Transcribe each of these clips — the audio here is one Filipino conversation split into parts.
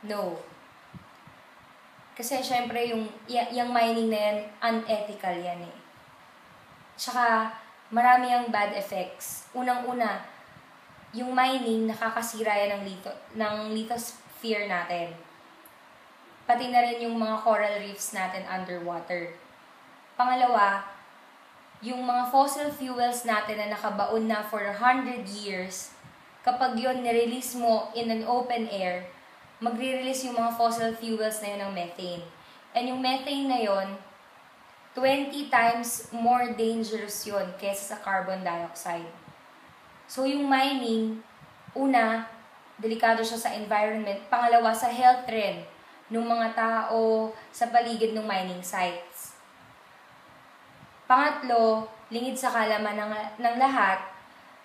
No. Kasi syempre yung mining na yan, unethical yan eh. Tsaka marami ang bad effects. Unang-una, yung mining nakakasira yan ng lithosphere natin. Pati na rin yung mga coral reefs natin underwater. Pangalawa, yung mga fossil fuels natin na nakabaon na for 100 years, kapag yun nirelease mo in an open air, magre-release yung mga fossil fuels na yun ng methane. And yung methane na yun, 20 times more dangerous yun kaysa sa carbon dioxide. So yung mining, una, delikado siya sa environment. Pangalawa, sa health rin ng mga tao sa paligid ng mining sites. Pangatlo, lingid sa kalaman ng lahat,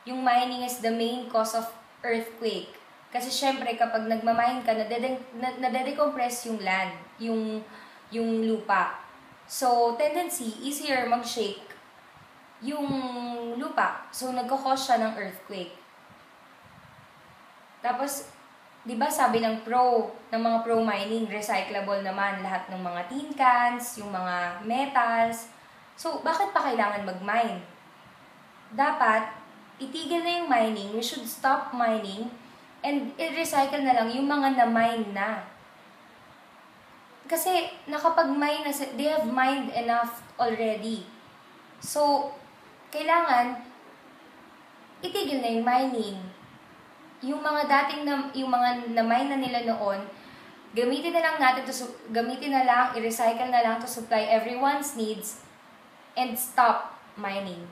yung mining is the main cause of earthquake. Kasi syempre kapag nagmamine ka, nadedecompress yung land, yung lupa. So, tendency, easier mag-shake yung lupa. So, nagkakos siya ng earthquake. Tapos, di ba sabi ng mga pro mining, recyclable naman lahat ng mga tin cans, yung mga metals. So, bakit pa kailangan mag-mine? Dapat, itigil na yung mining, we should stop mining, and i-recycle na lang yung mga na-mine na. Kasi, nakapag-mine na, they have mined enough already. So, kailangan, itigil na yung mining. Yung mga na-mine na nila noon, gamitin na lang, i-recycle na lang to supply everyone's needs, and stop mining.